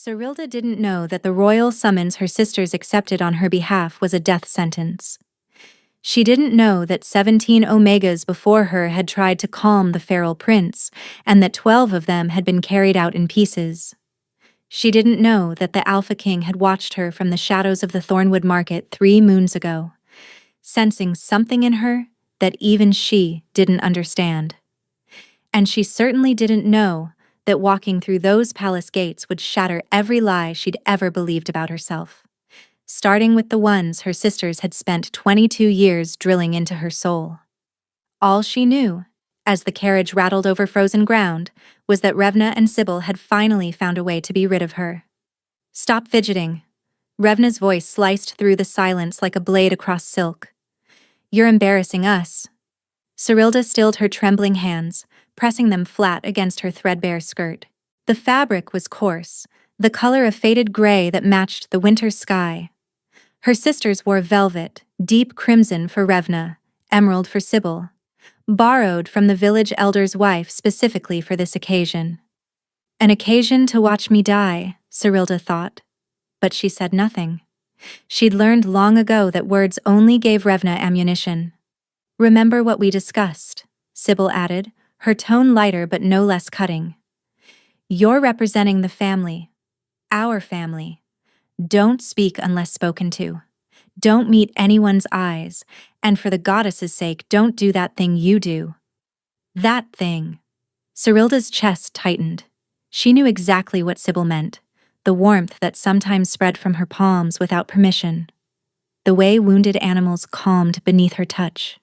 Cyrilda didn't know that the royal summons her sisters accepted on her behalf was a death sentence. She didn't know that 17 Omegas before her had tried to calm the feral prince, and that 12 of them had been carried out in pieces. She didn't know that the Alpha King had watched her from the shadows of the Thornwood Market 3 moons ago, sensing something in her that even she didn't understand. And she certainly didn't know that walking through those palace gates would shatter every lie she'd ever believed about herself, starting with the ones her sisters had spent 22 years drilling into her soul. All she knew, as the carriage rattled over frozen ground, was that Revna and Sybil had finally found a way to be rid of her. "Stop fidgeting." Revna's voice sliced through the silence like a blade across silk. "You're embarrassing us." Cyrilda stilled her trembling hands, pressing them flat against her threadbare skirt. The fabric was coarse, the color of faded gray that matched the winter sky. Her sisters wore velvet, deep crimson for Revna, emerald for Sybil, borrowed from the village elder's wife specifically for this occasion. An occasion to watch me die, Cyrilda thought. But she said nothing. She'd learned long ago that words only gave Revna ammunition. "Remember what we discussed," Sybil added, her tone lighter but no less cutting. "You're representing the family. Our family. Don't speak unless spoken to. Don't meet anyone's eyes, and for the goddess's sake, don't do that thing you do." That thing. Cyrilda's chest tightened. She knew exactly what Sybil meant, the warmth that sometimes spread from her palms without permission. The way wounded animals calmed beneath her touch.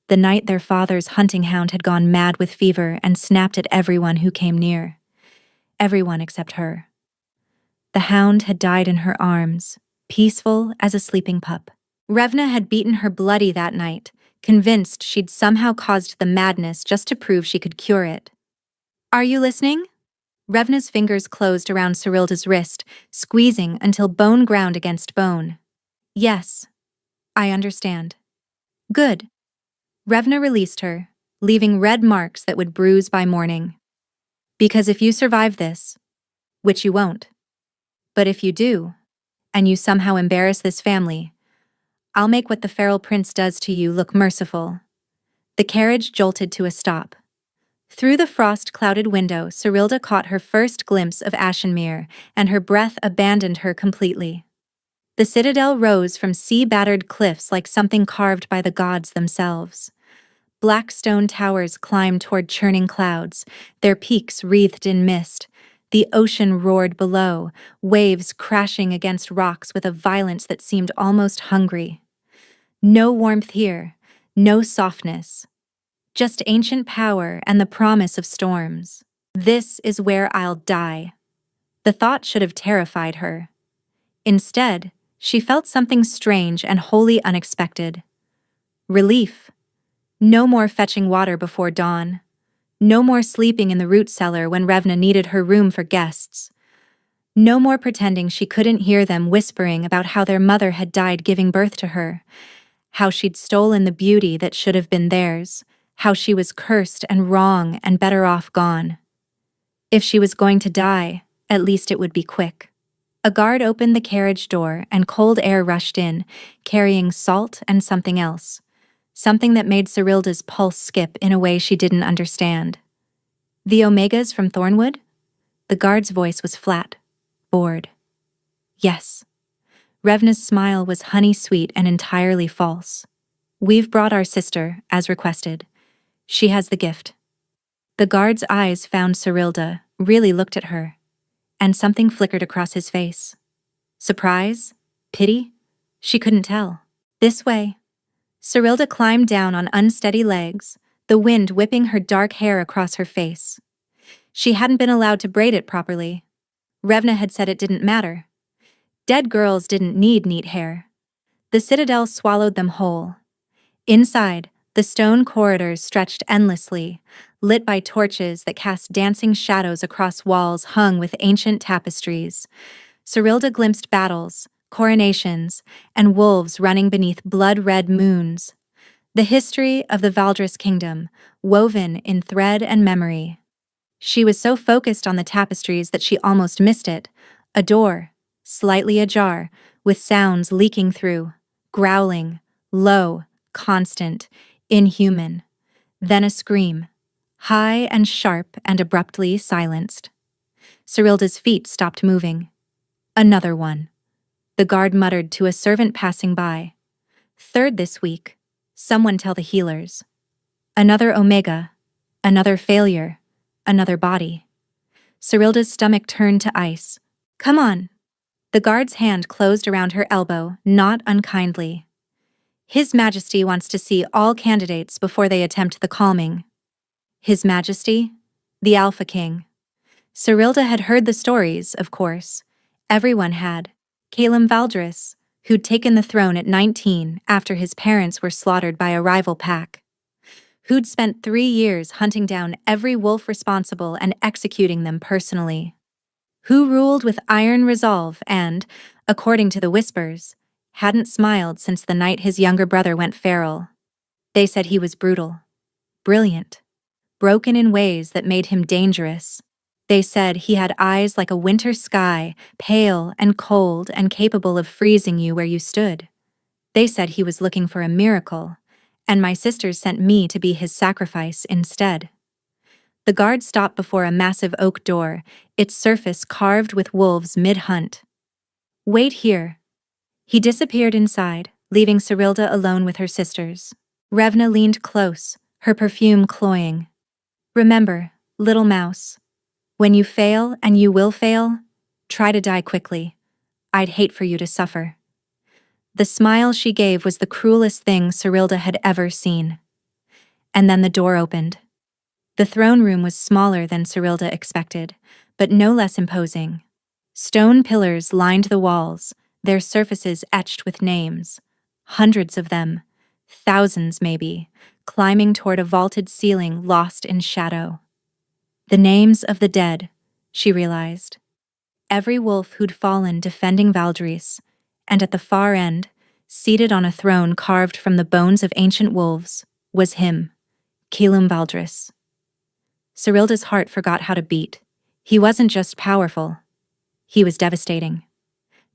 The night their father's hunting hound had gone mad with fever and snapped at everyone who came near. Everyone except her. The hound had died in her arms, peaceful as a sleeping pup. Revna had beaten her bloody that night, convinced she'd somehow caused the madness just to prove she could cure it. "Are you listening?" Revna's fingers closed around Cyrilda's wrist, squeezing until bone ground against bone. "Yes. I understand." "Good." Revna released her, leaving red marks that would bruise by morning. "Because if you survive this, which you won't, but if you do, and you somehow embarrass this family, I'll make what the feral prince does to you look merciful." The carriage jolted to a stop. Through the frost-clouded window, Cyrilda caught her first glimpse of Ashenmere, and her breath abandoned her completely. The citadel rose from sea-battered cliffs like something carved by the gods themselves. Black stone towers climbed toward churning clouds, their peaks wreathed in mist. The ocean roared below, waves crashing against rocks with a violence that seemed almost hungry. No warmth here, no softness. Just ancient power and the promise of storms. "This is where I'll die." The thought should have terrified her. Instead, she felt something strange and wholly unexpected. Relief. No more fetching water before dawn. No more sleeping in the root cellar when Revna needed her room for guests. No more pretending she couldn't hear them whispering about how their mother had died giving birth to her, how she'd stolen the beauty that should have been theirs, how she was cursed and wrong and better off gone. If she was going to die, at least it would be quick. A guard opened the carriage door and cold air rushed in, carrying salt and something else. Something that made Cyrilda's pulse skip in a way she didn't understand. "The Omegas from Thornwood?" The guard's voice was flat, bored. "Yes." Revna's smile was honey-sweet and entirely false. "We've brought our sister, as requested. She has the gift." The guard's eyes found Cyrilda, really looked at her, and something flickered across his face. Surprise? Pity? She couldn't tell. "This way." Cyrilda climbed down on unsteady legs, the wind whipping her dark hair across her face. She hadn't been allowed to braid it properly. Revna had said it didn't matter. Dead girls didn't need neat hair. The citadel swallowed them whole. Inside, the stone corridors stretched endlessly, lit by torches that cast dancing shadows across walls hung with ancient tapestries. Cyrilda glimpsed battles, coronations, and wolves running beneath blood-red moons. The history of the Valdris kingdom, woven in thread and memory. She was so focused on the tapestries that she almost missed it, A door, slightly ajar, with sounds leaking through, growling, low, constant, inhuman. Then a scream, high and sharp and abruptly silenced. Cyrilda's feet stopped moving. Another one. The guard muttered to a servant passing by. Third this week. Someone tell the healers. Another Omega. Another failure. Another body. Cyrilda's stomach turned to ice. Come on. The guard's hand closed around her elbow, not unkindly. His Majesty wants to see all candidates before they attempt the calming. His Majesty? The Alpha King. Cyrilda had heard the stories, of course. Everyone had. Calum Valdris, who'd taken the throne at 19 after his parents were slaughtered by a rival pack. Who'd spent 3 years hunting down every wolf responsible and executing them personally. Who ruled with iron resolve and, according to the whispers, hadn't smiled since the night his younger brother went feral. They said he was brutal, brilliant, broken in ways that made him dangerous. They said he had eyes like a winter sky, pale and cold and capable of freezing you where you stood. They said he was looking for a miracle, and my sisters sent me to be his sacrifice instead. The guard stopped before a massive oak door, its surface carved with wolves mid-hunt. Wait here. He disappeared inside, leaving Cyrilda alone with her sisters. Revna leaned close, her perfume cloying. Remember, little mouse, when you fail, and you will fail, try to die quickly. I'd hate for you to suffer. The smile she gave was the cruelest thing Cyrilda had ever seen. And then the door opened. The throne room was smaller than Cyrilda expected, but no less imposing. Stone pillars lined the walls, their surfaces etched with names. Hundreds of them, thousands maybe, climbing toward a vaulted ceiling lost in shadow. The names of the dead, she realized. Every wolf who'd fallen defending Valdris, and at the far end, seated on a throne carved from the bones of ancient wolves, was him, Calum Valdris. Cyrilda's heart forgot how to beat. He wasn't just powerful. He was devastating.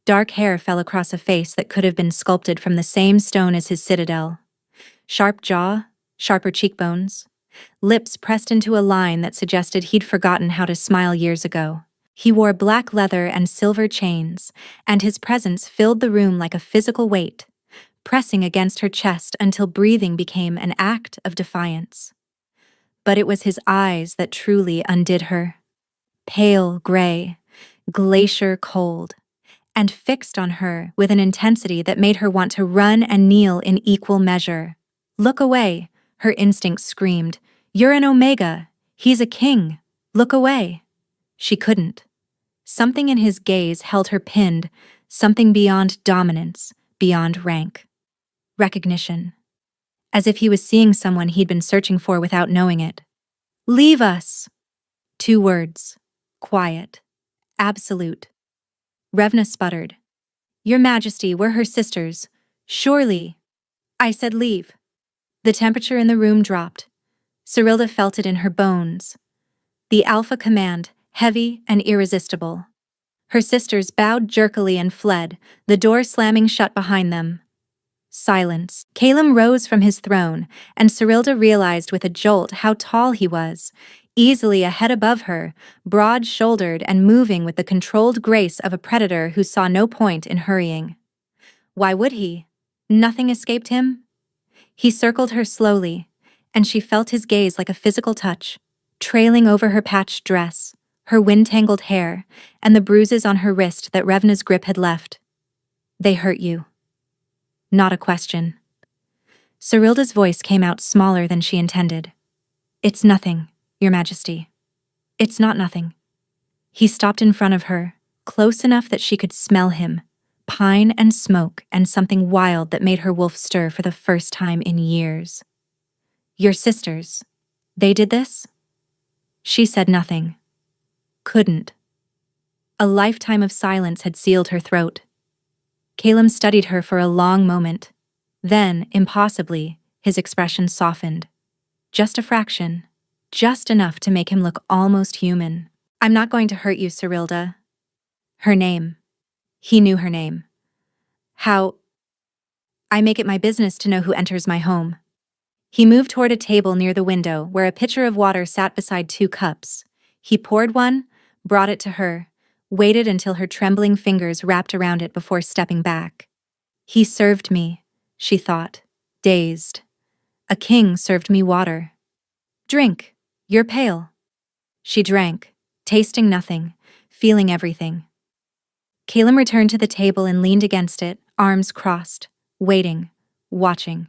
Dark hair fell across a face that could have been sculpted from the same stone as his citadel. Sharp jaw, sharper cheekbones, lips pressed into a line that suggested he'd forgotten how to smile years ago. He wore black leather and silver chains, and his presence filled the room like a physical weight, pressing against her chest until breathing became an act of defiance. But it was his eyes that truly undid her. Pale gray, glacier cold, and fixed on her with an intensity that made her want to run and kneel in equal measure. Look away, her instinct screamed. You're an Omega. He's a king. Look away. She couldn't. Something in his gaze held her pinned, something beyond dominance, beyond rank. Recognition. As if he was seeing someone he'd been searching for without knowing it. Leave us! 2 words. Quiet. Absolute. Revna sputtered. Your Majesty, we're her sisters. Surely. I said leave. The temperature in the room dropped. Cyrilda felt it in her bones. The Alpha command, heavy and irresistible. Her sisters bowed jerkily and fled, the door slamming shut behind them. Silence. Calum rose from his throne, and Cyrilda realized with a jolt how tall he was, easily a head above her, broad-shouldered and moving with the controlled grace of a predator who saw no point in hurrying. Why would he? Nothing escaped him? He circled her slowly, and she felt his gaze like a physical touch, trailing over her patched dress, her wind-tangled hair, and the bruises on her wrist that Revna's grip had left. They hurt you. Not a question. Cyrilda's voice came out smaller than she intended. It's nothing, Your Majesty. It's not nothing. He stopped in front of her, close enough that she could smell him, pine and smoke and something wild that made her wolf stir for the first time in years. Your sisters, they did this? She said nothing. Couldn't. A lifetime of silence had sealed her throat. Calum studied her for a long moment. Then, impossibly, his expression softened. Just a fraction. Just enough to make him look almost human. I'm not going to hurt you, Cyrilda. Her name. He knew her name. How? I make it my business to know who enters my home. He moved toward a table near the window where a pitcher of water sat beside 2 cups. He poured one, brought it to her, waited until her trembling fingers wrapped around it before stepping back. He served me, she thought, dazed. A king served me water. Drink. You're pale. She drank, tasting nothing, feeling everything. Caleb returned to the table and leaned against it, arms crossed, waiting, watching.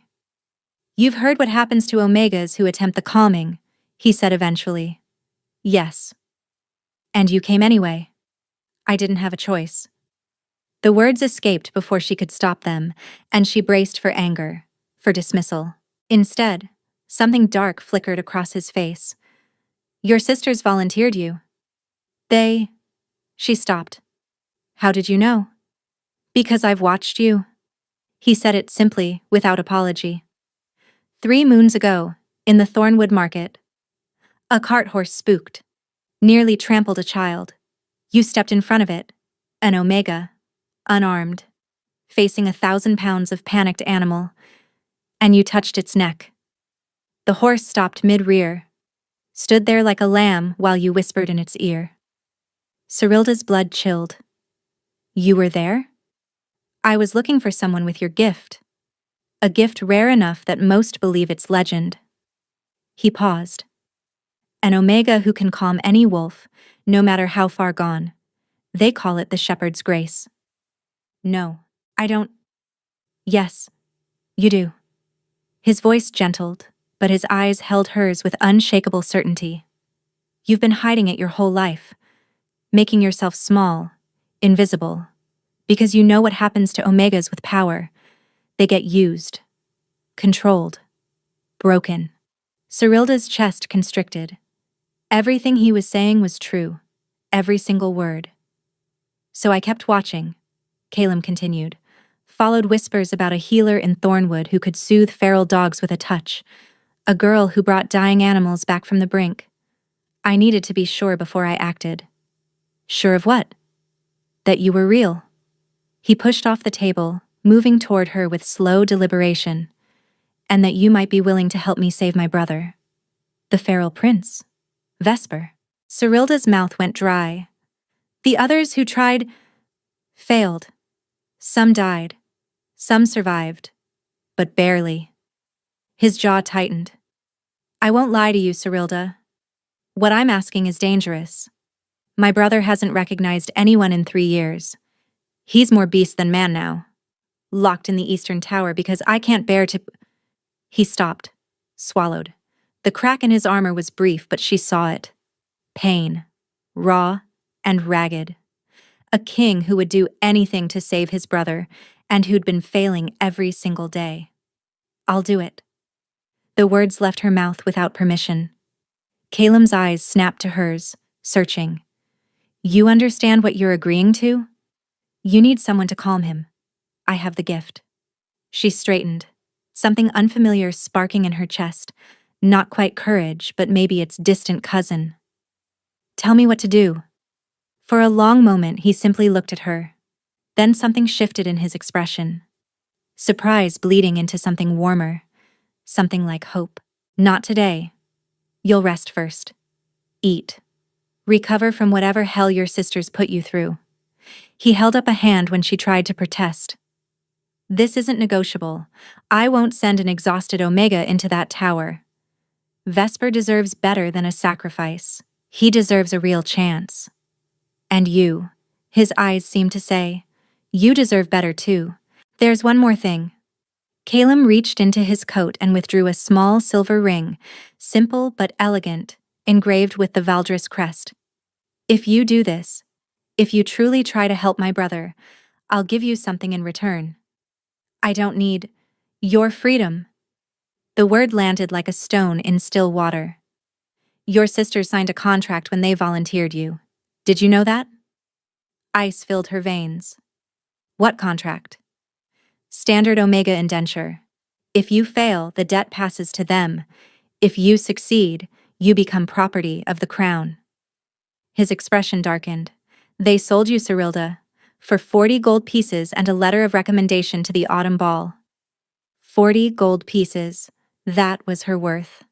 You've heard what happens to Omegas who attempt the calming, he said eventually. Yes. And you came anyway. I didn't have a choice. The words escaped before she could stop them, and she braced for anger, for dismissal. Instead, something dark flickered across his face. Your sisters volunteered you. They... She stopped. How did you know? Because I've watched you. He said it simply, without apology. 3 moons ago, in the Thornwood Market, a cart horse spooked, nearly trampled a child. You stepped in front of it, an Omega, unarmed, facing 1,000 pounds of panicked animal, and you touched its neck. The horse stopped mid-rear, stood there like a lamb while you whispered in its ear. Cyrilda's blood chilled. You were there? I was looking for someone with your gift. A gift rare enough that most believe it's legend. He paused. An Omega who can calm any wolf, no matter how far gone. They call it the shepherd's grace. No, I don't. Yes, you do. His voice gentled, but his eyes held hers with unshakable certainty. You've been hiding it your whole life, making yourself small, invisible, because you know what happens to Omegas with power. They get used, controlled, broken. Cyrilda's chest constricted. Everything he was saying was true, every single word. So I kept watching, Caleb continued, followed whispers about a healer in Thornwood who could soothe feral dogs with a touch, a girl who brought dying animals back from the brink. I needed to be sure before I acted. Sure of what? That you were real. He pushed off the table, moving toward her with slow deliberation, and that you might be willing to help me save my brother. The feral prince. Vesper. Cyrilda's mouth went dry. The others who tried failed. Some died. Some survived. But barely. His jaw tightened. I won't lie to you, Cyrilda. What I'm asking is dangerous. My brother hasn't recognized anyone in 3 years. He's more beast than man now. Locked in the Eastern Tower because I can't bear to... He stopped, swallowed. The crack in his armor was brief, but she saw it. Pain, raw and ragged. A king who would do anything to save his brother, and who'd been failing every single day. I'll do it. The words left her mouth without permission. Caleb's eyes snapped to hers, searching. You understand what you're agreeing to? You need someone to calm him. I have the gift. She straightened, something unfamiliar sparking in her chest, not quite courage, but maybe its distant cousin. Tell me what to do. For a long moment, he simply looked at her. Then something shifted in his expression. Surprise bleeding into something warmer, something like hope. Not today. You'll rest first. Eat. Recover from whatever hell your sisters put you through. He held up a hand when she tried to protest. This isn't negotiable. I won't send an exhausted Omega into that tower. Vesper deserves better than a sacrifice. He deserves a real chance. And you, his eyes seemed to say, you deserve better too. There's one more thing. Caleb reached into his coat and withdrew a small silver ring, simple but elegant, engraved with the Valdris crest. If you do this, if you truly try to help my brother, I'll give you something in return. I don't need your freedom. The word landed like a stone in still water. Your sisters signed a contract when they volunteered you. Did you know that? Ice filled her veins. What contract? Standard Omega indenture. If you fail, the debt passes to them. If you succeed, you become property of the crown. His expression darkened. They sold you Cerilda for 40 gold pieces and a letter of recommendation to the autumn ball. 40 gold pieces. That was her worth.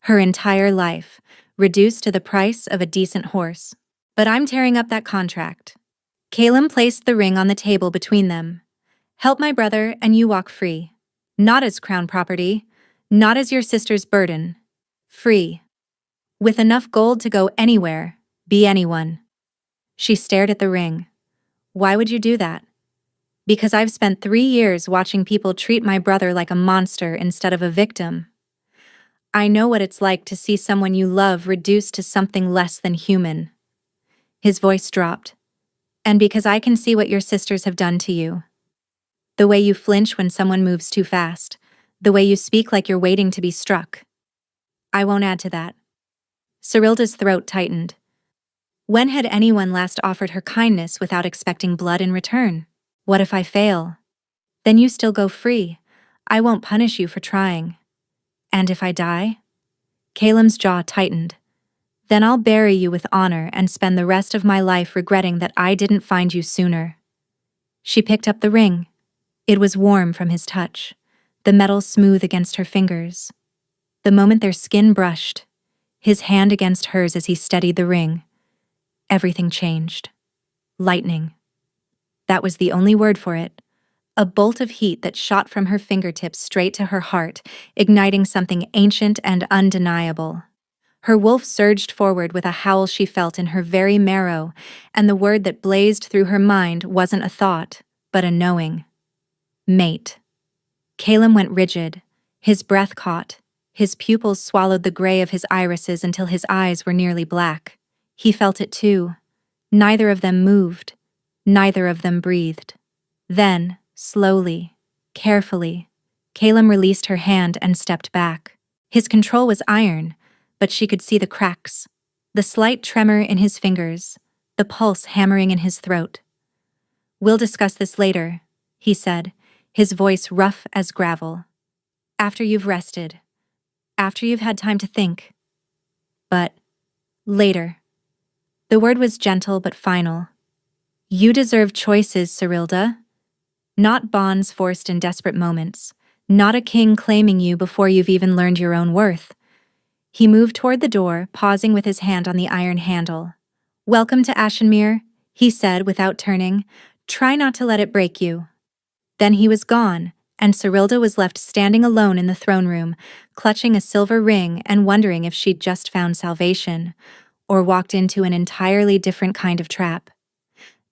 Her entire life, reduced to the price of a decent horse. But I'm tearing up that contract. Caleb placed the ring on the table between them. Help my brother and you walk free. Not as crown property, not as your sister's burden. Free. With enough gold to go anywhere, be anyone. She stared at the ring. Why would you do that? Because I've spent 3 years watching people treat my brother like a monster instead of a victim. I know what it's like to see someone you love reduced to something less than human. His voice dropped. And because I can see what your sisters have done to you. The way you flinch when someone moves too fast. The way you speak like you're waiting to be struck. I won't add to that. Cerilda's throat tightened. When had anyone last offered her kindness without expecting blood in return? What if I fail? Then you still go free. I won't punish you for trying. And if I die? Caleb's jaw tightened. Then I'll bury you with honor and spend the rest of my life regretting that I didn't find you sooner. She picked up the ring. It was warm from his touch, the metal smooth against her fingers. The moment their skin brushed, his hand against hers as he steadied the ring, everything changed. Lightning. That was the only word for it. A bolt of heat that shot from her fingertips straight to her heart, igniting something ancient and undeniable. Her wolf surged forward with a howl she felt in her very marrow, and the word that blazed through her mind wasn't a thought, but a knowing. Mate. Caleb went rigid, his breath caught, his pupils swallowed the gray of his irises until his eyes were nearly black. He felt it too. Neither of them moved. Neither of them breathed. Then, slowly, carefully, Caleb released her hand and stepped back. His control was iron, but she could see the cracks, the slight tremor in his fingers, the pulse hammering in his throat. We'll discuss this later, he said, his voice rough as gravel. After you've rested. After you've had time to think. But later. The word was gentle but final. You deserve choices, Cerilda. Not bonds forced in desperate moments. Not a king claiming you before you've even learned your own worth. He moved toward the door, pausing with his hand on the iron handle. Welcome to Ashenmere, he said without turning. Try not to let it break you. Then he was gone, and Cerilda was left standing alone in the throne room, clutching a silver ring and wondering if she'd just found salvation, or walked into an entirely different kind of trap.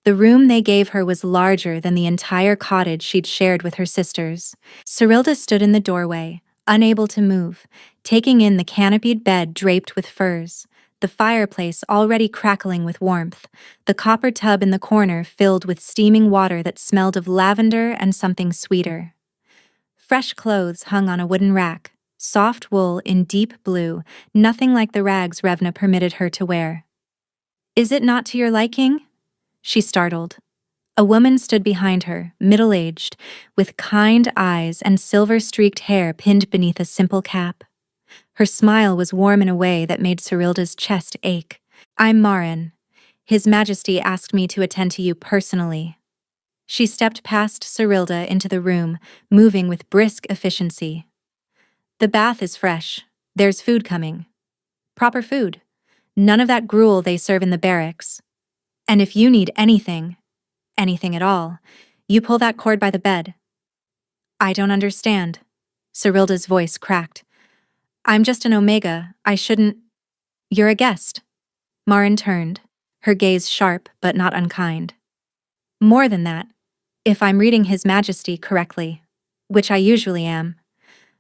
The room they gave her was larger than the entire cottage she'd shared with her sisters. Cerilda stood in the doorway, unable to move, taking in the canopied bed draped with furs, the fireplace already crackling with warmth, the copper tub in the corner filled with steaming water that smelled of lavender and something sweeter. Fresh clothes hung on a wooden rack, soft wool in deep blue, nothing like the rags Revna permitted her to wear. Is it not to your liking? She startled. A woman stood behind her, middle-aged, with kind eyes and silver-streaked hair pinned beneath a simple cap. Her smile was warm in a way that made Cerilda's chest ache. I'm Marin. His Majesty asked me to attend to you personally. She stepped past Cerilda into the room, moving with brisk efficiency. The bath is fresh. There's food coming. Proper food. None of that gruel they serve in the barracks. And if you need anything at all, you pull that cord by the bed. I don't understand. Cerilda's voice cracked. I'm just an Omega. I shouldn't. You're a guest. Marin turned, her gaze sharp but not unkind. More than that, if I'm reading His Majesty correctly, which I usually am,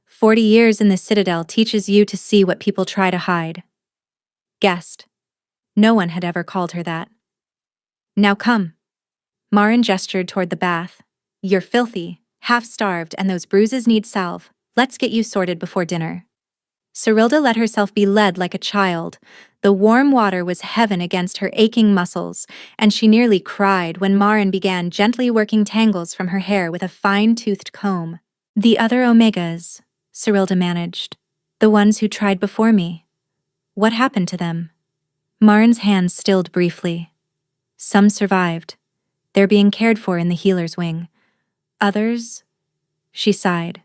40 years in the Citadel teaches you to see what people try to hide. Guest. No one had ever called her that. Now come. Marin gestured toward the bath. You're filthy, half-starved, and those bruises need salve. Let's get you sorted before dinner. Cerilda let herself be led like a child. The warm water was heaven against her aching muscles, and she nearly cried when Marin began gently working tangles from her hair with a fine-toothed comb. The other Omegas, Cerilda managed. The ones who tried before me. What happened to them? Marin's hands stilled briefly. Some survived. They're being cared for in the healer's wing. Others? She sighed.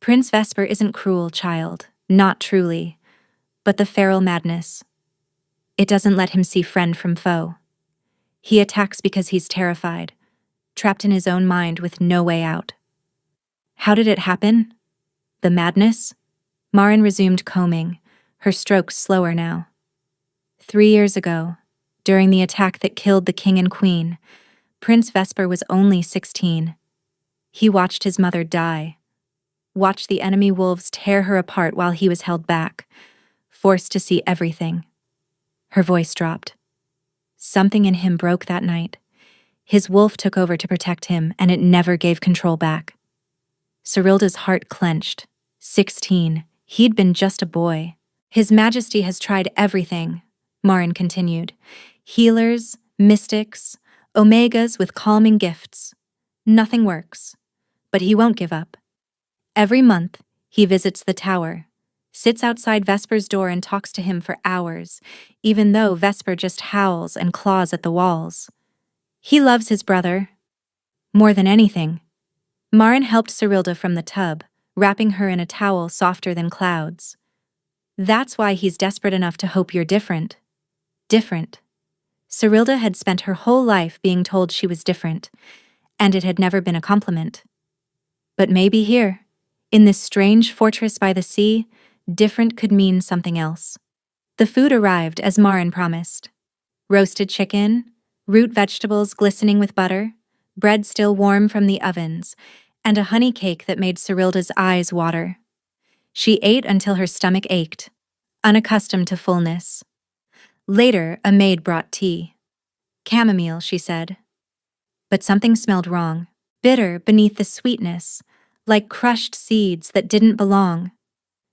Prince Vesper isn't cruel, child. Not truly. But the feral madness. It doesn't let him see friend from foe. He attacks because he's terrified, trapped in his own mind with no way out. How did it happen? The madness? Marin resumed combing, her strokes slower now. 3 years ago, during the attack that killed the king and queen, Prince Vesper was only 16. He watched his mother die, watched the enemy wolves tear her apart while he was held back, forced to see everything. Her voice dropped. Something in him broke that night. His wolf took over to protect him, and it never gave control back. Cyrilda's heart clenched. 16. He'd been just a boy. His Majesty has tried everything, Marin continued. Healers, mystics, omegas with calming gifts. Nothing works. But he won't give up. Every month, he visits the tower, sits outside Vesper's door and talks to him for hours, even though Vesper just howls and claws at the walls. He loves his brother. More than anything. Marin helped Cyrilda from the tub, wrapping her in a towel softer than clouds. That's why he's desperate enough to hope you're different. Different. Cyrilda had spent her whole life being told she was different, and it had never been a compliment. But maybe here, in this strange fortress by the sea, different could mean something else. The food arrived as Marin promised. Roasted chicken, root vegetables glistening with butter, bread still warm from the ovens, and a honey cake that made Cyrilda's eyes water. She ate until her stomach ached, unaccustomed to fullness. Later, a maid brought tea. Chamomile, she said. But something smelled wrong, bitter beneath the sweetness, like crushed seeds that didn't belong.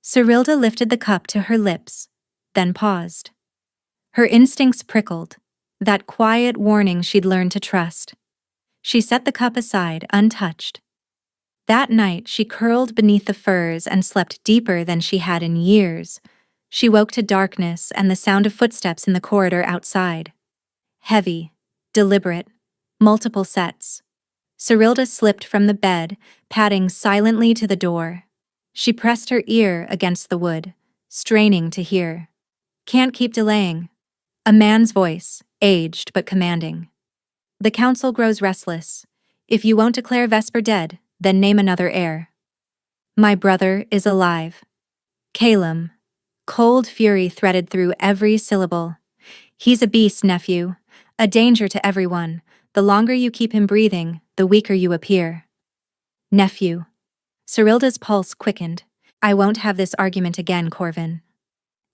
Cyrilda lifted the cup to her lips, then paused. Her instincts prickled, that quiet warning she'd learned to trust. She set the cup aside, untouched. That night, she curled beneath the furs and slept deeper than she had in years. She woke to darkness and the sound of footsteps in the corridor outside. Heavy, deliberate, multiple sets. Cyrilda slipped from the bed, padding silently to the door. She pressed her ear against the wood, straining to hear. Can't keep delaying. A man's voice, aged but commanding. The council grows restless. If you won't declare Vesper dead, then name another heir. My brother is alive. Calum. Cold fury threaded through every syllable. He's a beast, nephew. A danger to everyone. The longer you keep him breathing, the weaker you appear. Nephew. Cyrilda's pulse quickened. I won't have this argument again, Corvin.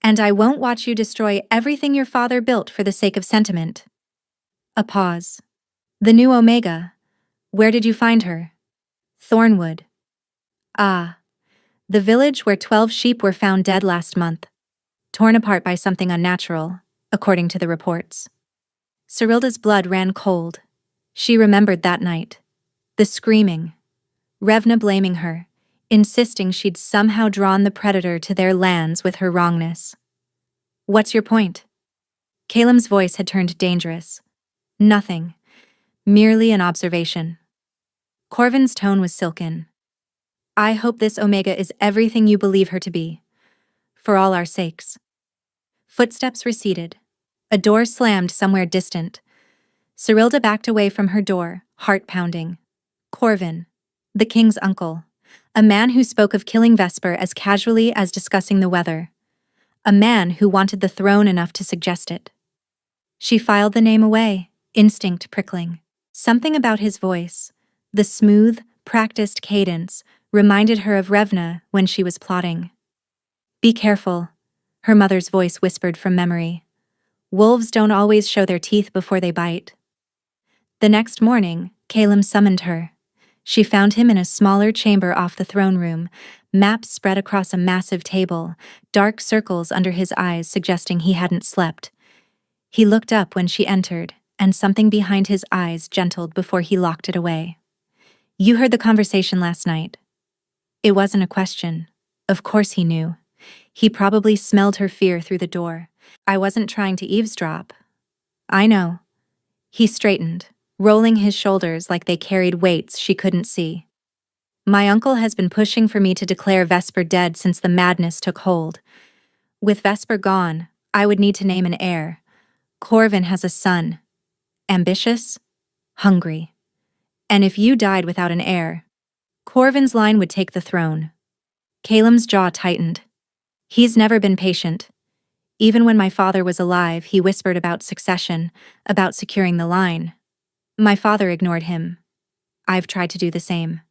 And I won't watch you destroy everything your father built for the sake of sentiment. A pause. The new Omega. Where did you find her? Thornwood. Ah. The village where 12 sheep were found dead last month. Torn apart by something unnatural, according to the reports. Cyrilda's blood ran cold. She remembered that night. The screaming. Revna blaming her, insisting she'd somehow drawn the predator to their lands with her wrongness. What's your point? Calum's voice had turned dangerous. Nothing. Merely an observation. Corvin's tone was silken. I hope this Omega is everything you believe her to be. For all our sakes. Footsteps receded. A door slammed somewhere distant. Cyrilda backed away from her door, heart pounding. Corvin, the king's uncle. A man who spoke of killing Vesper as casually as discussing the weather. A man who wanted the throne enough to suggest it. She filed the name away, instinct prickling. Something about his voice, the smooth, practiced cadence, reminded her of Revna when she was plotting. Be careful, her mother's voice whispered from memory. Wolves don't always show their teeth before they bite. The next morning, Calum summoned her. She found him in a smaller chamber off the throne room, maps spread across a massive table, dark circles under his eyes suggesting he hadn't slept. He looked up when she entered, and something behind his eyes gentled before he locked it away. You heard the conversation last night. It wasn't a question. Of course he knew. He probably smelled her fear through the door. I wasn't trying to eavesdrop. I know. He straightened, rolling his shoulders like they carried weights she couldn't see. My uncle has been pushing for me to declare Vesper dead since the madness took hold. With Vesper gone, I would need to name an heir. Corvin has a son. Ambitious, hungry. And if you died without an heir, Corvin's line would take the throne. Calem's jaw tightened. He's never been patient. Even when my father was alive, he whispered about succession, about securing the line. My father ignored him. I've tried to do the same.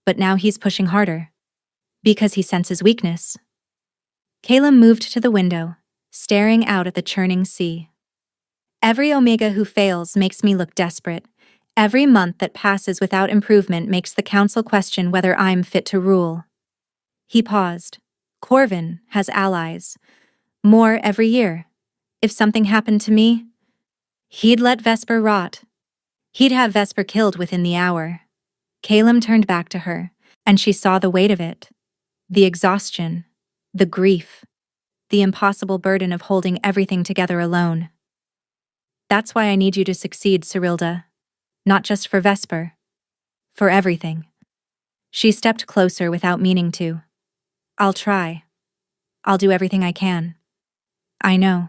But now he's pushing harder. Because he senses weakness. Calem moved to the window, staring out at the churning sea. Every Omega who fails makes me look desperate. Every month that passes without improvement makes the council question whether I'm fit to rule. He paused. Corvin has allies. More every year. If something happened to me, he'd let Vesper rot. He'd have Vesper killed within the hour. Calem turned back to her, and she saw the weight of it. The exhaustion, the grief, the impossible burden of holding everything together alone. That's why I need you to succeed, Serilda. Not just for Vesper. For everything. She stepped closer without meaning to. I'll try. I'll do everything I can. I know.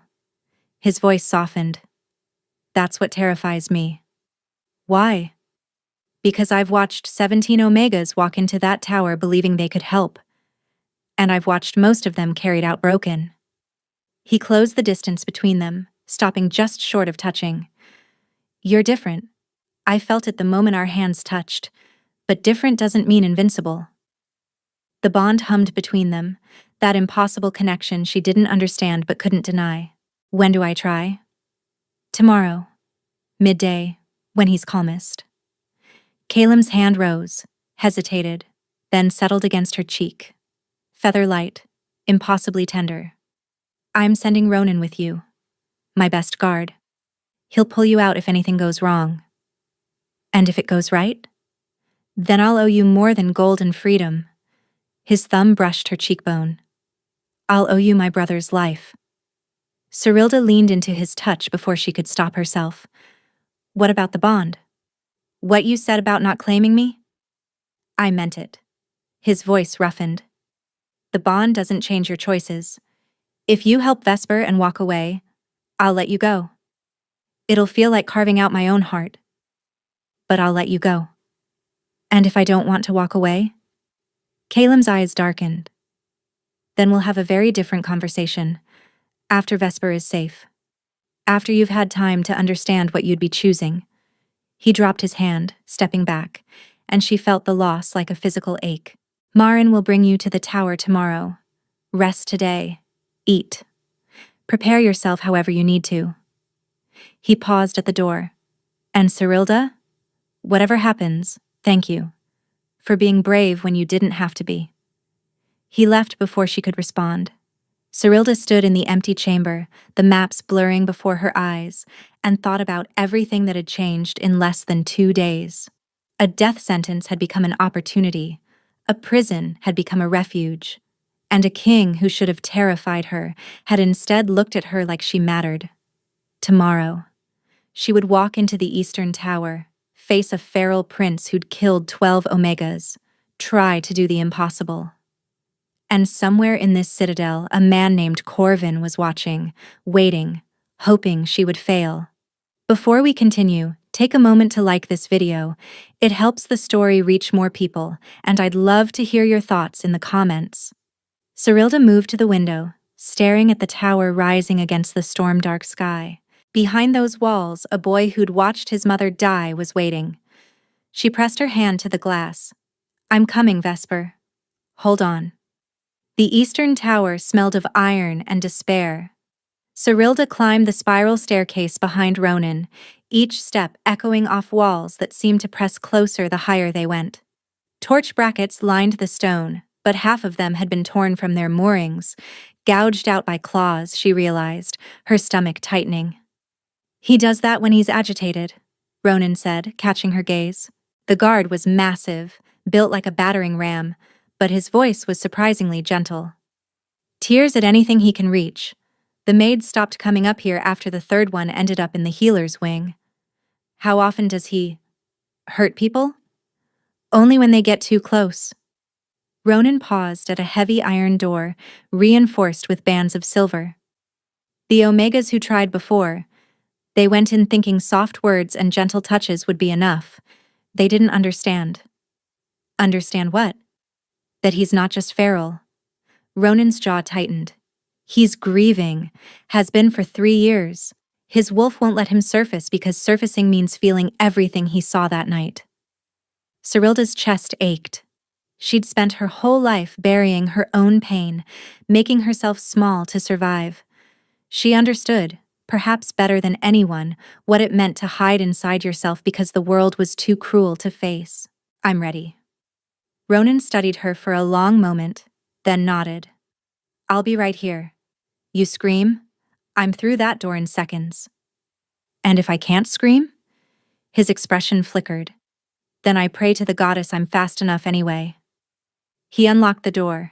His voice softened. That's what terrifies me. Why? Because I've watched 17 Omegas walk into that tower believing they could help. And I've watched most of them carried out broken. He closed the distance between them, stopping just short of touching. You're different. I felt it the moment our hands touched, but different doesn't mean invincible. The bond hummed between them, that impossible connection she didn't understand but couldn't deny. When do I try? Tomorrow. Midday, when he's calmest. Calem's hand rose, hesitated, then settled against her cheek. Feather light, impossibly tender. I'm sending Ronan with you. My best guard. He'll pull you out if anything goes wrong. And if it goes right? Then I'll owe you more than gold and freedom. His thumb brushed her cheekbone. I'll owe you my brother's life. Serilda leaned into his touch before she could stop herself. What about the bond? What you said about not claiming me? I meant it. His voice roughened. The bond doesn't change your choices. If you help Vesper and walk away, I'll let you go. It'll feel like carving out my own heart. But I'll let you go. And if I don't want to walk away? Calem's eyes darkened. Then we'll have a very different conversation. After Vesper is safe. After you've had time to understand what you'd be choosing. He dropped his hand, stepping back, and she felt the loss like a physical ache. Marin will bring you to the tower tomorrow. Rest today. Eat. Prepare yourself however you need to. He paused at the door. And Serilda? Whatever happens, thank you. For being brave when you didn't have to be. He left before she could respond. Serilda stood in the empty chamber, the maps blurring before her eyes, and thought about everything that had changed in less than 2 days. A death sentence had become an opportunity, a prison had become a refuge, and a king who should have terrified her had instead looked at her like she mattered. Tomorrow, she would walk into the Eastern Tower, face a feral prince who'd killed 12 Omegas, try to do the impossible. And somewhere in this citadel, a man named Corvin was watching, waiting, hoping she would fail. Before we continue, take a moment to like this video. It helps the story reach more people, and I'd love to hear your thoughts in the comments. Serilda moved to the window, staring at the tower rising against the storm-dark sky. Behind those walls, a boy who'd watched his mother die was waiting. She pressed her hand to the glass. I'm coming, Vesper. Hold on. The Eastern Tower smelled of iron and despair. Serilda climbed the spiral staircase behind Ronan, each step echoing off walls that seemed to press closer the higher they went. Torch brackets lined the stone, but half of them had been torn from their moorings, gouged out by claws, she realized, her stomach tightening. He does that when he's agitated, Ronan said, catching her gaze. The guard was massive, built like a battering ram, but his voice was surprisingly gentle. Tears at anything he can reach. The maids stopped coming up here after the third one ended up in the healer's wing. How often does he hurt people? Only when they get too close. Ronan paused at a heavy iron door, reinforced with bands of silver. The Omegas who tried before, they went in thinking soft words and gentle touches would be enough. They didn't understand. Understand what? That he's not just feral. Ronan's jaw tightened. He's grieving, has been for 3 years. His wolf won't let him surface because surfacing means feeling everything he saw that night. Cyrilda's chest ached. She'd spent her whole life burying her own pain, making herself small to survive. She understood, perhaps better than anyone, what it meant to hide inside yourself because the world was too cruel to face. I'm ready. Ronan studied her for a long moment, then nodded. I'll be right here. You scream? I'm through that door in seconds. And if I can't scream? His expression flickered. Then I pray to the goddess I'm fast enough anyway. He unlocked the door.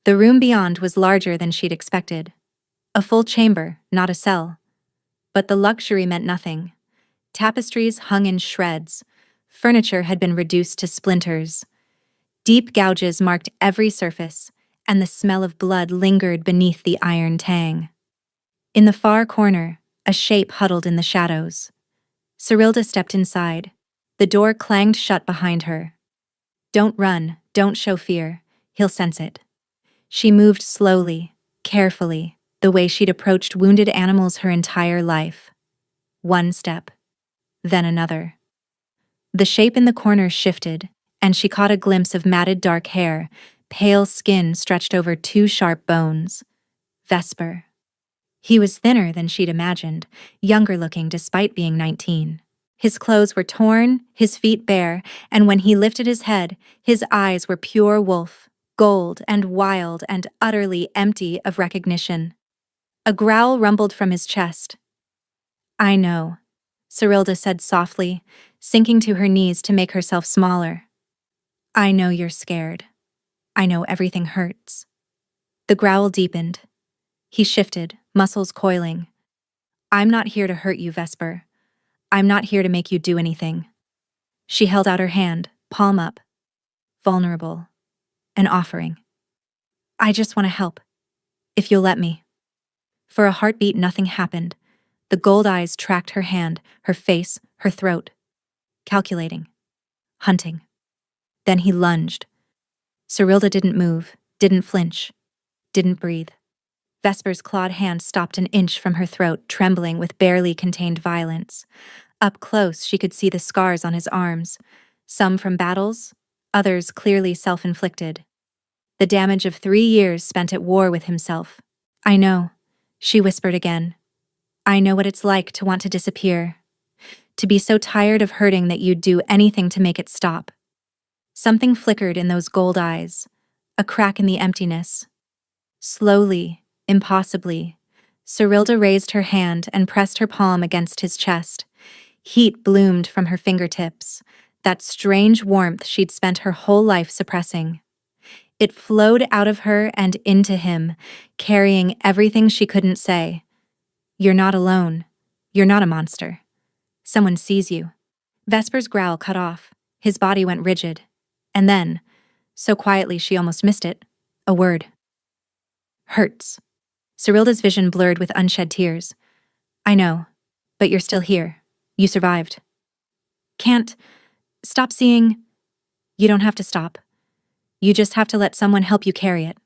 The room beyond was larger than she'd expected. A full chamber, not a cell. But the luxury meant nothing. Tapestries hung in shreds. Furniture had been reduced to splinters. Deep gouges marked every surface, and the smell of blood lingered beneath the iron tang. In the far corner, a shape huddled in the shadows. Cyrilda stepped inside. The door clanged shut behind her. Don't run, don't show fear. He'll sense it. She moved slowly, carefully, the way she'd approached wounded animals her entire life. One step, then another. The shape in the corner shifted, and she caught a glimpse of matted dark hair, pale skin stretched over 2 sharp bones. Vesper. He was thinner than she'd imagined, younger looking despite being 19. His clothes were torn, his feet bare, and when he lifted his head, his eyes were pure wolf, gold and wild and utterly empty of recognition. A growl rumbled from his chest. I know, Cyrilda said softly, sinking to her knees to make herself smaller. I know you're scared. I know everything hurts. The growl deepened. He shifted, muscles coiling. I'm not here to hurt you, Vesper. I'm not here to make you do anything. She held out her hand, palm up. Vulnerable. An offering. I just want to help. If you'll let me. For a heartbeat, nothing happened. The gold eyes tracked her hand, her face, her throat. Calculating. Hunting. Then he lunged. Cyrilda didn't move, didn't flinch, didn't breathe. Vesper's clawed hand stopped an inch from her throat, trembling with barely contained violence. Up close, she could see the scars on his arms, some from battles, others clearly self-inflicted. The damage of 3 years spent at war with himself. I know, she whispered again. I know what it's like to want to disappear, to be so tired of hurting that you'd do anything to make it stop. Something flickered in those gold eyes, a crack in the emptiness. Slowly, impossibly, Cyrilda raised her hand and pressed her palm against his chest. Heat bloomed from her fingertips, that strange warmth she'd spent her whole life suppressing. It flowed out of her and into him, carrying everything she couldn't say. You're not alone. You're not a monster. Someone sees you. Vesper's growl cut off. His body went rigid. And then, so quietly she almost missed it, a word. Hurts. Cyrilda's vision blurred with unshed tears. I know, but you're still here. You survived. Can't stop seeing. You don't have to stop. You just have to let someone help you carry it.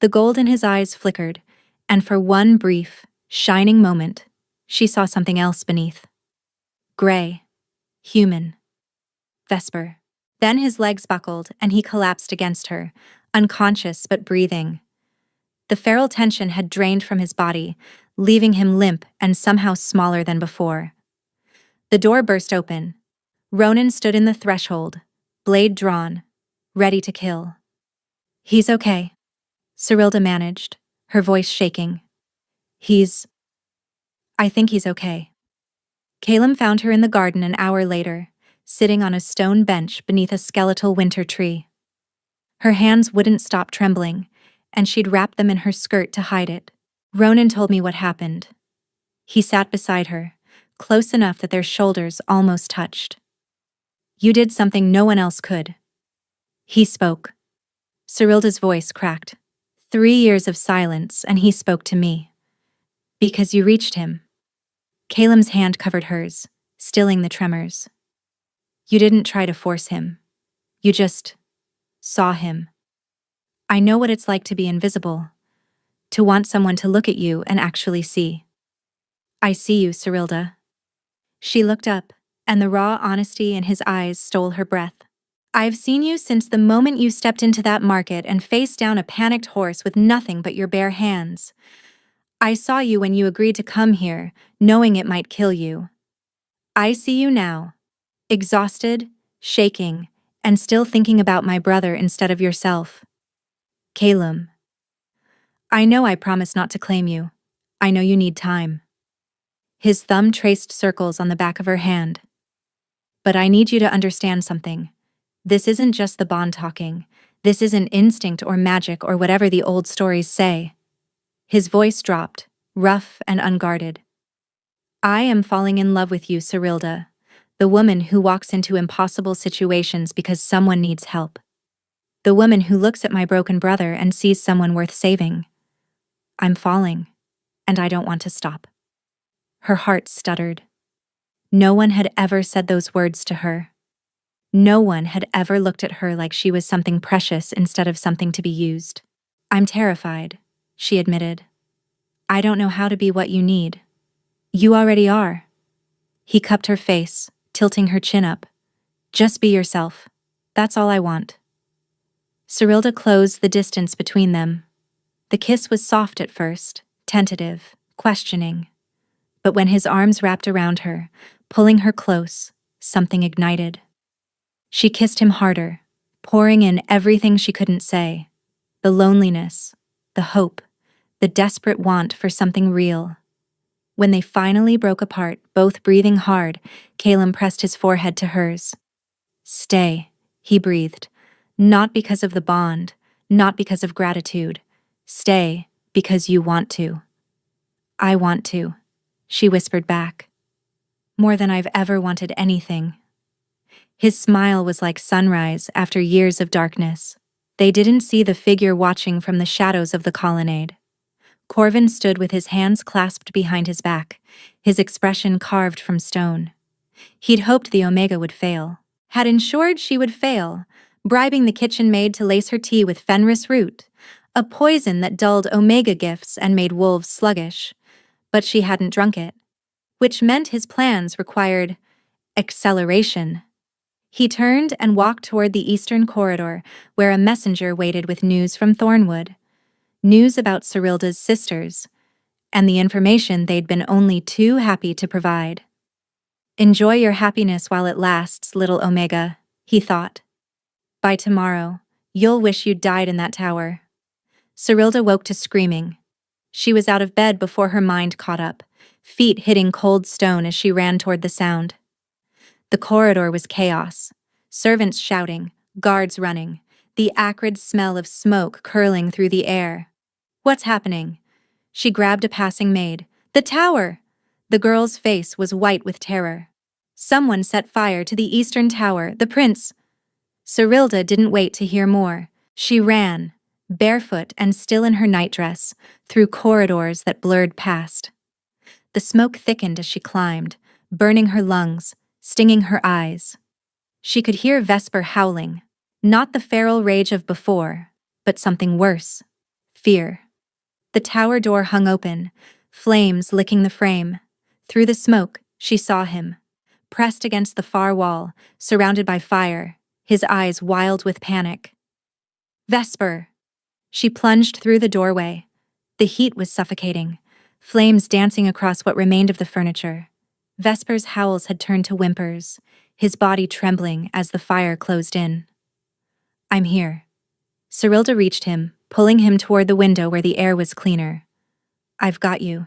The gold in his eyes flickered, and for one brief, shining moment, she saw something else beneath. Gray. Human. Vesper. Then his legs buckled and he collapsed against her, unconscious but breathing. The feral tension had drained from his body, leaving him limp and somehow smaller than before. The door burst open. Ronan stood in the threshold, blade drawn, ready to kill. He's okay, Cyrilda managed, her voice shaking. I think he's okay. Caleb found her in the garden an hour later, sitting on a stone bench beneath a skeletal winter tree. Her hands wouldn't stop trembling, and she'd wrapped them in her skirt to hide it. Ronan told me what happened. He sat beside her, close enough that their shoulders almost touched. You did something no one else could. He spoke. Cyrilda's voice cracked. 3 years of silence, and he spoke to me. Because you reached him. Calem's hand covered hers, stilling the tremors. You didn't try to force him. You just saw him. I know what it's like to be invisible, to want someone to look at you and actually see. I see you, Cyrilda. She looked up, and the raw honesty in his eyes stole her breath. I've seen you since the moment you stepped into that market and faced down a panicked horse with nothing but your bare hands. I saw you when you agreed to come here, knowing it might kill you. I see you now, exhausted, shaking, and still thinking about my brother instead of yourself. Calem. I know I promised not to claim you. I know you need time. His thumb traced circles on the back of her hand. But I need you to understand something. This isn't just the bond talking. This isn't instinct or magic or whatever the old stories say. His voice dropped, rough and unguarded. I am falling in love with you, Cyrilda, the woman who walks into impossible situations because someone needs help. The woman who looks at my broken brother and sees someone worth saving. I'm falling, and I don't want to stop. Her heart stuttered. No one had ever said those words to her. No one had ever looked at her like she was something precious instead of something to be used. I'm terrified, she admitted. I don't know how to be what you need. You already are. He cupped her face, tilting her chin up. Just be yourself. That's all I want. Cyrilda closed the distance between them. The kiss was soft at first, tentative, questioning. But when his arms wrapped around her, pulling her close, something ignited. She kissed him harder, pouring in everything she couldn't say. The loneliness, the hope, the desperate want for something real. When they finally broke apart, both breathing hard, Calem pressed his forehead to hers. Stay, he breathed. Not because of the bond, not because of gratitude. Stay, because you want to. I want to, she whispered back. More than I've ever wanted anything. His smile was like sunrise after years of darkness. They didn't see the figure watching from the shadows of the colonnade. Corvin stood with his hands clasped behind his back, his expression carved from stone. He'd hoped the Omega would fail, had ensured she would fail, bribing the kitchen maid to lace her tea with Fenris root, a poison that dulled Omega gifts and made wolves sluggish. But she hadn't drunk it, which meant his plans required acceleration. He turned and walked toward the eastern corridor, where a messenger waited with news from Thornwood. News about Cyrilda's sisters, and the information they'd been only too happy to provide. Enjoy your happiness while it lasts, little Omega, he thought. By tomorrow, you'll wish you'd died in that tower. Cyrilda woke to screaming. She was out of bed before her mind caught up, feet hitting cold stone as she ran toward the sound. The corridor was chaos. Servants shouting, guards running, the acrid smell of smoke curling through the air. What's happening? She grabbed a passing maid. The tower! The girl's face was white with terror. Someone set fire to the eastern tower, the prince. Cyrilda didn't wait to hear more. She ran, barefoot and still in her nightdress, through corridors that blurred past. The smoke thickened as she climbed, burning her lungs, stinging her eyes. She could hear Vesper howling, not the feral rage of before, but something worse. Fear. The tower door hung open, flames licking the frame. Through the smoke, she saw him, pressed against the far wall, surrounded by fire, his eyes wild with panic. Vesper! She plunged through the doorway. The heat was suffocating, flames dancing across what remained of the furniture. Vesper's howls had turned to whimpers, his body trembling as the fire closed in. I'm here. Cyrilda reached him, pulling him toward the window where the air was cleaner. I've got you.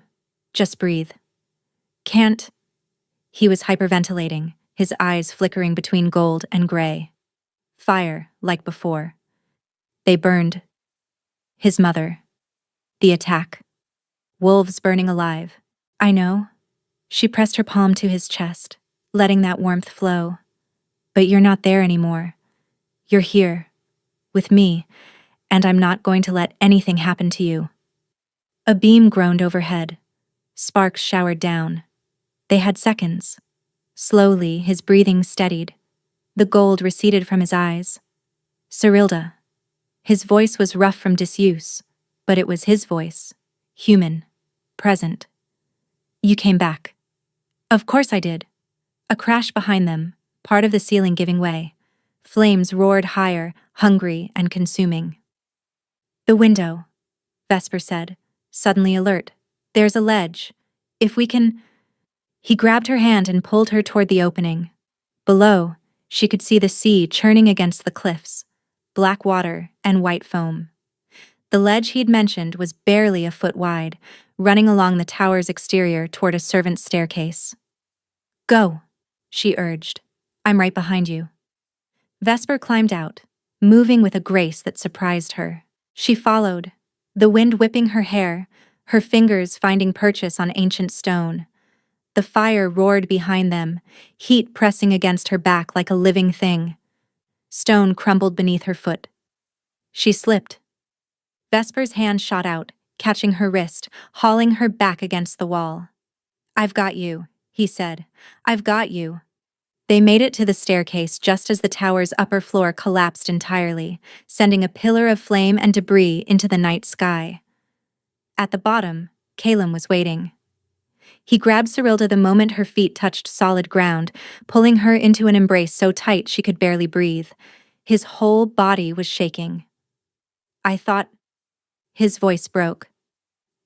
Just breathe. Can't. He was hyperventilating, his eyes flickering between gold and gray. Fire, like before. They burned. His mother. The attack. Wolves burning alive. I know. She pressed her palm to his chest, letting that warmth flow. But you're not there anymore. You're here, with me, and I'm not going to let anything happen to you. A beam groaned overhead. Sparks showered down. They had seconds. Slowly, his breathing steadied. The gold receded from his eyes. Cyrilda. His voice was rough from disuse, but it was his voice. Human. Present. You came back. Of course I did. A crash behind them, part of the ceiling giving way. Flames roared higher, hungry and consuming. The window, Vesper said, suddenly alert. There's a ledge. If we can... He grabbed her hand and pulled her toward the opening. Below, she could see the sea churning against the cliffs, black water and white foam. The ledge he'd mentioned was barely a foot wide, running along the tower's exterior toward a servant's staircase. Go, she urged. I'm right behind you. Vesper climbed out, moving with a grace that surprised her. She followed, the wind whipping her hair, her fingers finding purchase on ancient stone. The fire roared behind them, heat pressing against her back like a living thing. Stone crumbled beneath her foot. She slipped. Vesper's hand shot out, catching her wrist, hauling her back against the wall. I've got you, he said. I've got you. They made it to the staircase just as the tower's upper floor collapsed entirely, sending a pillar of flame and debris into the night sky. At the bottom, Calum was waiting. He grabbed Cyrilda the moment her feet touched solid ground, pulling her into an embrace so tight she could barely breathe. His whole body was shaking. I thought... His voice broke.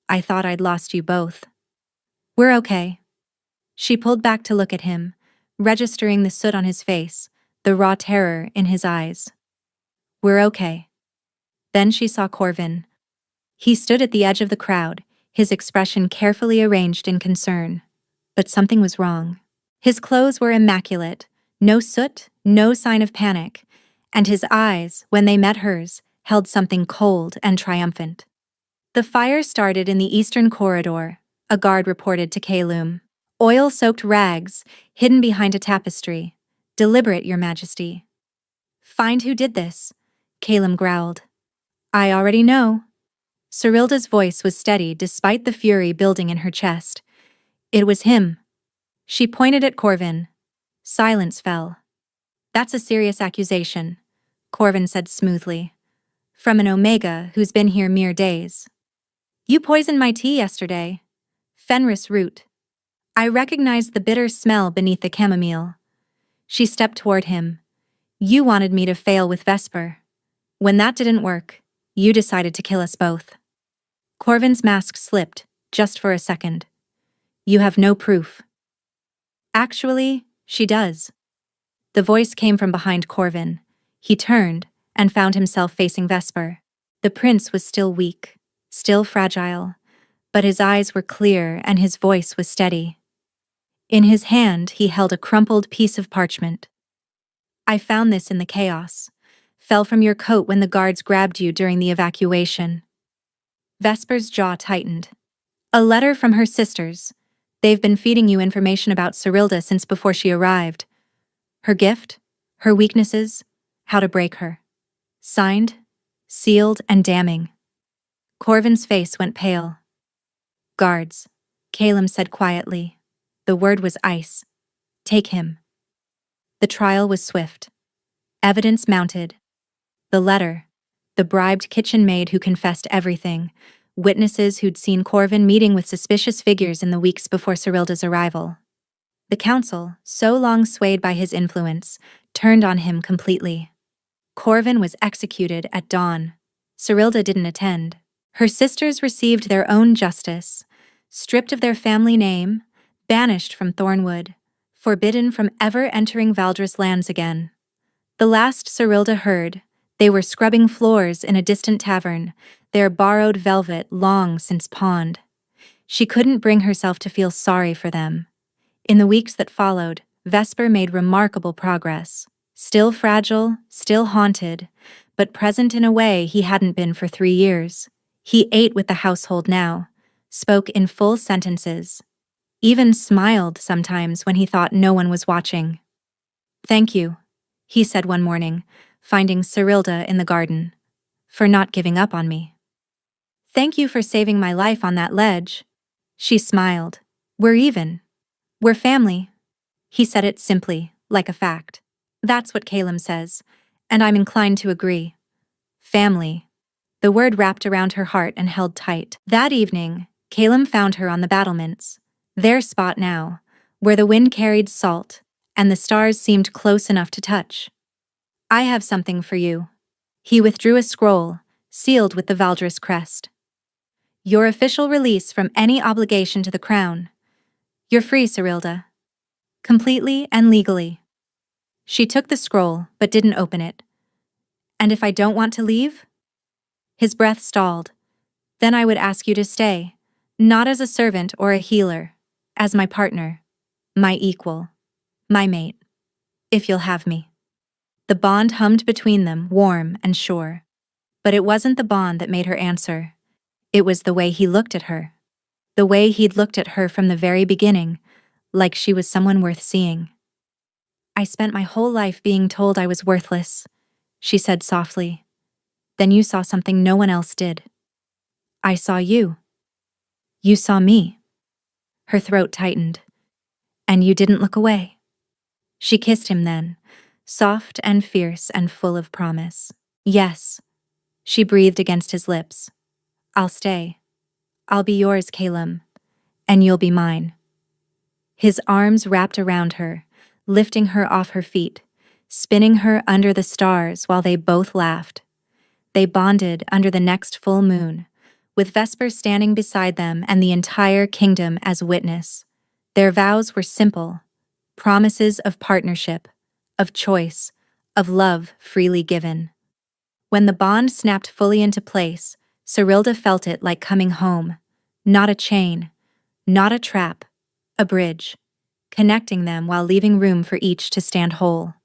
I thought I'd lost you both. We're okay. She pulled back to look at him, registering the soot on his face, the raw terror in his eyes. We're okay. Then she saw Corvin. He stood at the edge of the crowd, his expression carefully arranged in concern. But something was wrong. His clothes were immaculate, no soot, no sign of panic, and his eyes, when they met hers, held something cold and triumphant. The fire started in the eastern corridor, a guard reported to Calum. Oil-soaked rags, hidden behind a tapestry. Deliberate, Your Majesty. Find who did this, Calum growled. I already know. Cyrilda's voice was steady despite the fury building in her chest. It was him. She pointed at Corvin. Silence fell. That's a serious accusation, Corvin said smoothly. From an Omega who's been here mere days. You poisoned my tea yesterday. Fenris root. I recognized the bitter smell beneath the chamomile. She stepped toward him. You wanted me to fail with Vesper. When that didn't work, you decided to kill us both. Corvin's mask slipped, just for a second. You have no proof. Actually, she does. The voice came from behind Corvin. He turned and found himself facing Vesper. The prince was still weak, still fragile, but his eyes were clear and his voice was steady. In his hand, he held a crumpled piece of parchment. I found this in the chaos. Fell from your coat when the guards grabbed you during the evacuation. Vesper's jaw tightened. A letter from her sisters. They've been feeding you information about Cyrilda since before she arrived. Her gift, her weaknesses, how to break her. Signed, sealed, and damning. Corvin's face went pale. Guards, Calum said quietly. The word was ice. Take him. The trial was swift. Evidence mounted. The letter, the bribed kitchen maid who confessed everything, witnesses who'd seen Corvin meeting with suspicious figures in the weeks before Cyrilda's arrival. The council, so long swayed by his influence, turned on him completely. Corvin was executed at dawn. Cyrilda didn't attend. Her sisters received their own justice, stripped of their family name, banished from Thornwood, forbidden from ever entering Valdris lands again. The last Cyrilda heard, they were scrubbing floors in a distant tavern, their borrowed velvet long since pawned. She couldn't bring herself to feel sorry for them. In the weeks that followed, Vesper made remarkable progress. Still fragile, still haunted, but present in a way he hadn't been for 3 years. He ate with the household now, spoke in full sentences. even smiled sometimes when he thought no one was watching. "Thank you," he said one morning, finding Cyrilda in the garden, "for not giving up on me." "Thank you for saving my life on that ledge." She smiled. "We're even. We're family." He said it simply, like a fact. That's what Calum says, and I'm inclined to agree. Family. The word wrapped around her heart and held tight. That evening, Calum found her on the battlements, their spot now, where the wind carried salt, and the stars seemed close enough to touch. "I have something for you." He withdrew a scroll, sealed with the Valdris crest. "Your official release from any obligation to the crown. You're free, Cyrilda. Completely and legally." She took the scroll, but didn't open it. "And if I don't want to leave?" His breath stalled. "Then I would ask you to stay, not as a servant or a healer, as my partner, my equal, my mate, if you'll have me." The bond hummed between them, warm and sure. But it wasn't the bond that made her answer. It was the way he looked at her. The way he'd looked at her from the very beginning, like she was someone worth seeing. "I spent my whole life being told I was worthless," she said softly. "Then you saw something no one else did. I saw you. You saw me." Her throat tightened. "And you didn't look away." She kissed him then, soft and fierce and full of promise. "Yes," she breathed against his lips. "I'll stay. I'll be yours, Calum, and you'll be mine." His arms wrapped around her, lifting her off her feet, spinning her under the stars while they both laughed. They bonded under the next full moon, with Vesper standing beside them and the entire kingdom as witness. Their vows were simple, promises of partnership, of choice, of love freely given. When the bond snapped fully into place, Cyrilda felt it like coming home. Not a chain, not a trap, a bridge, connecting them while leaving room for each to stand whole.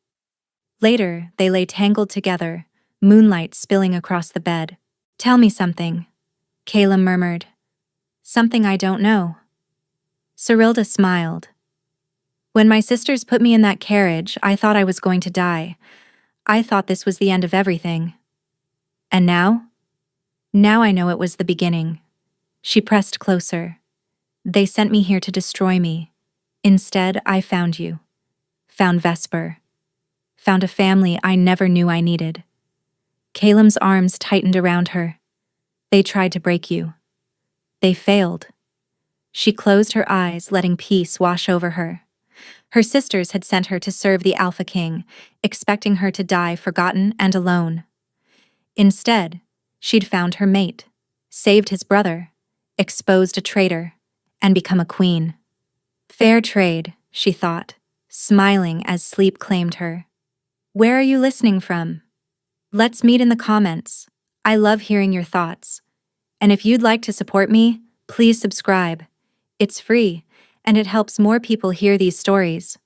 Later, they lay tangled together, moonlight spilling across the bed. "Tell me something," Calum murmured. "Something I don't know." Cyrilda smiled. "When my sisters put me in that carriage, I thought I was going to die. I thought this was the end of everything. And now? Now I know it was the beginning." She pressed closer. "They sent me here to destroy me. Instead, I found you. Found Vesper. Found a family I never knew I needed." Calum's arms tightened around her. "They tried to break you. They failed." She closed her eyes, letting peace wash over her. Her sisters had sent her to serve the Alpha King, expecting her to die forgotten and alone. Instead, she'd found her mate, saved his brother, exposed a traitor, and become a queen. Fair trade, she thought, smiling as sleep claimed her. Where are you listening from? Let's meet in the comments. I love hearing your thoughts. And if you'd like to support me, please subscribe. It's free, and it helps more people hear these stories.